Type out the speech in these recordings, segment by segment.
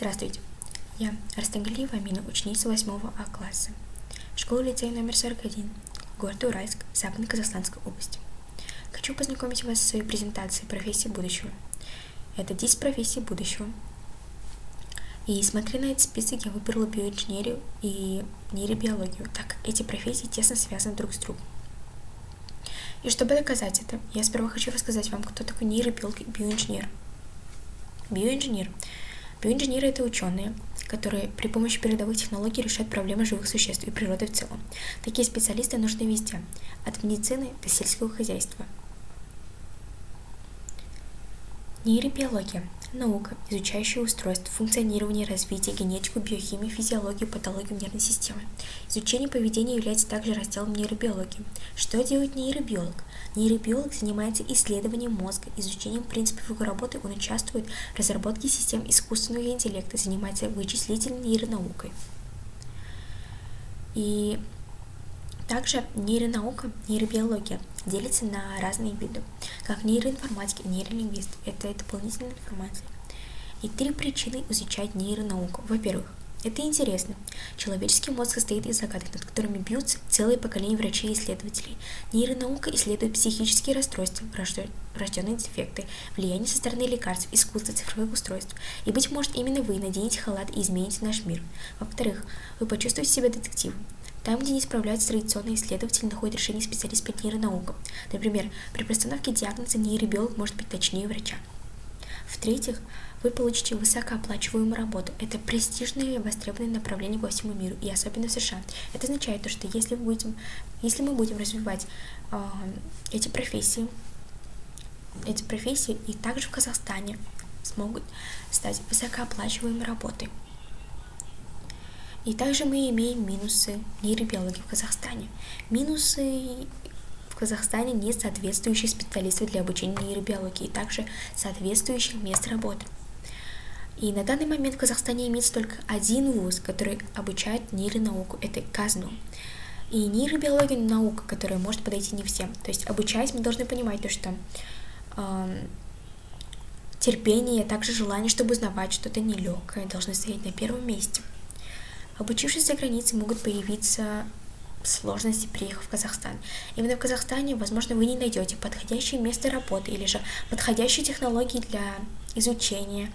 Здравствуйте, я Арстагалиева Амина, ученица 8 А класса, школа-лицей номер 41, город Уральск, Западно-Казахстанской области. Хочу познакомить вас с своей презентацией профессии будущего. Это 10 профессий будущего. И смотря на этот список, я выбрала биоинженерию и нейробиологию, так как эти профессии тесно связаны друг с другом. И чтобы доказать это, я сперва хочу рассказать вам, кто такой нейробиолог и биоинженер. Биоинженеры – это ученые, которые при помощи передовых технологий решают проблемы живых существ и природы в целом. Такие специалисты нужны везде, от медицины до сельского хозяйства. Нейробиология – наука, изучающая устройство, функционирование, развитие, генетику, биохимию, физиологию, патологию нервной системы. Изучение поведения является также разделом нейробиологии. Что делает нейробиолог? Нейробиолог занимается исследованием мозга, изучением принципов его работы, он участвует в разработке систем искусственного интеллекта, занимается вычислительной нейронаукой. И также нейробиология делится на разные виды, как нейроинформатика и нейролингвист. Это дополнительная информация. И 3 причины изучать нейронауку. Во-первых, это интересно. Человеческий мозг состоит из загадок, над которыми бьются целые поколения врачей и исследователей. Нейронаука исследует психические расстройства, врожденные дефекты, влияние со стороны лекарств, искусства, цифровых устройств. И, быть может, именно вы наденете халат и измените наш мир. Во-вторых, вы почувствуете себя детективом. Там, где не справляются традиционные исследователи, находят решение специалист по нейронаукам. Например, при постановке диагноза нейробиолог может быть точнее врача. В-третьих, вы получите высокооплачиваемую работу. Это престижное и востребованное направление по всему миру, и особенно в США. Это означает, что если мы будем развивать эти профессии, и также в Казахстане смогут стать высокооплачиваемой работой. И также мы имеем минусы нейробиологии в Казахстане. Минусы в Казахстане нет соответствующих специалистов для обучения нейробиологии, и также соответствующих мест работы. И на данный момент в Казахстане имеется только один вуз, который обучает нейронауку, это КАЗНУ. И нейробиология – наука, которая может подойти не всем. То есть, обучаясь, мы должны понимать, что терпение, а также желание, чтобы узнавать что-то нелегкое, должны стоять на первом месте. Обучившись за границей, могут появиться сложности, приехав в Казахстан. Именно в Казахстане, возможно, вы не найдете подходящее место работы или же подходящие технологии для изучения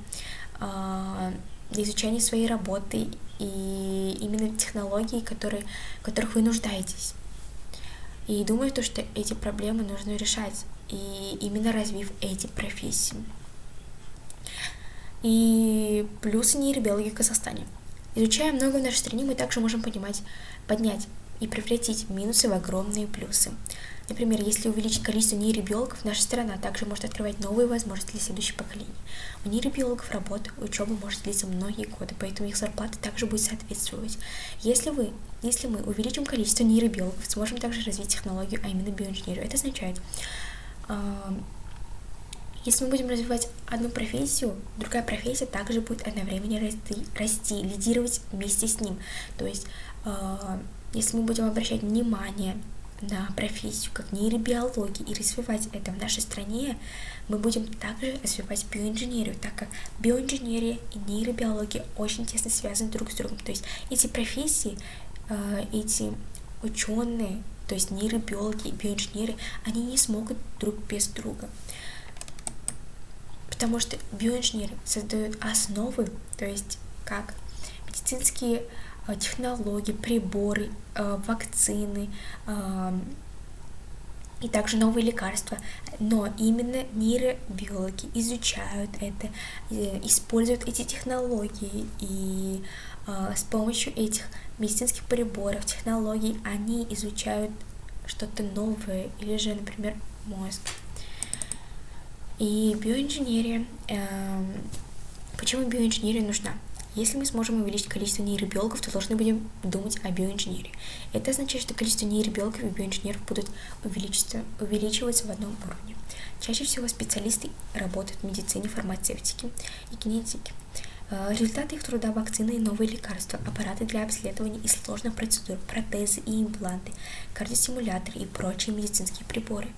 своей работы и именно технологий, которых вы нуждаетесь. И думаю, что эти проблемы нужно решать, и именно развив эти профессии. И плюсы нейробиологии в Казахстане. Изучая много в нашей стране, мы также можем поднять и превратить минусы в огромные плюсы. Например, если увеличить количество нейробиологов, наша страна также может открывать новые возможности для следующих поколений. У нейробиологов работа, учеба может длиться многие годы, поэтому их зарплата также будет соответствовать. Если мы увеличим количество нейробиологов, сможем также развить технологию, а именно биоинженерию. Это означает, если мы будем развивать одну профессию, другая профессия также будет одновременно расти, лидировать вместе с ним. То есть, если мы будем обращать внимание на профессию как нейробиология и развивать это в нашей стране, мы будем также развивать биоинженерию, так как биоинженерия и нейробиология очень тесно связаны друг с другом. То есть эти профессии, эти ученые, то есть нейробиологи и биоинженеры, они не смогут друг без друга. Потому что биоинженеры создают основы, то есть как медицинские технологии, приборы, вакцины и также новые лекарства. Но именно нейробиологи изучают это, используют эти технологии, и с помощью этих медицинских приборов, технологий они изучают что-то новое, или же, например, мозг. И биоинженерия. Почему биоинженерия нужна? Если мы сможем увеличить количество нейробиологов, то должны будем думать о биоинженерии. Это означает, что количество нейробиологов и биоинженеров будут увеличиваться в одном уровне. Чаще всего специалисты работают в медицине, фармацевтике и генетике. Результаты их труда – вакцины и новые лекарства, аппараты для обследования и сложных процедур, протезы и импланты, кардиостимуляторы и прочие медицинские приборы.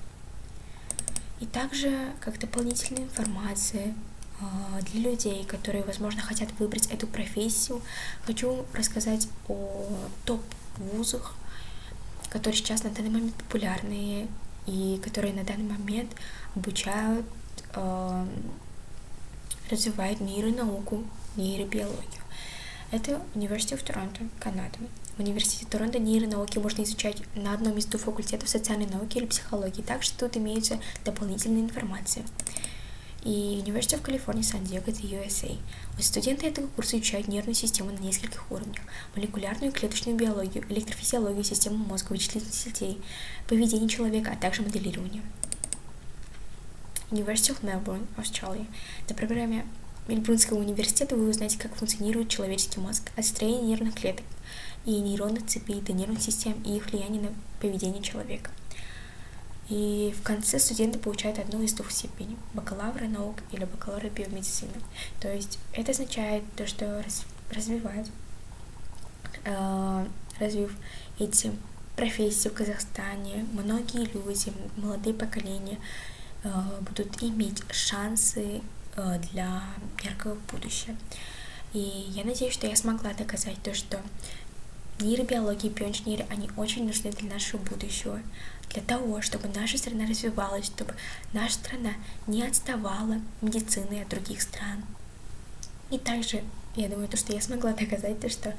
И также, как дополнительная информация, Для людей, которые, возможно, хотят выбрать эту профессию, хочу рассказать о топ-вузах, которые сейчас на данный момент популярны и которые на данный момент обучают, развивают нейронауку, нейробиологию. Это University of Toronto, Канада. В Университете Торонто нейронауки можно изучать на одном из двух факультетов социальной науки или психологии, также тут имеется дополнительная информация. И University of California, Сан-Диего, это USA. Студенты этого курса изучают нервную систему на нескольких уровнях: молекулярную и клеточную биологию, электрофизиологию, систему мозга, вычислительных сетей, поведение человека, а также моделирование. University of Melbourne, Australia. На программе Мельбурнского университета вы узнаете, как функционирует человеческий мозг, от строения нервных клеток и нейронных цепей до нервных систем и их влияния на поведение человека. И в конце студенты получают одну из двух степеней: бакалавра наук или бакалавра биомедицины. То есть это означает то, что развив эти профессии в Казахстане, многие люди, молодые поколения будут иметь шансы для яркого будущего. И я надеюсь, что я смогла доказать то, что нейробиология и биоинженерия, они очень нужны для нашего будущего, для того, чтобы наша страна развивалась, чтобы наша страна не отставала медициной от других стран. И также, я думаю, то, что я смогла доказать, то, что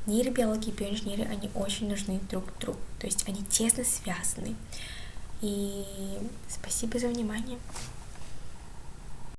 нейробиология и биоинженерия, они очень нужны друг другу, то есть они тесно связаны. И спасибо за внимание.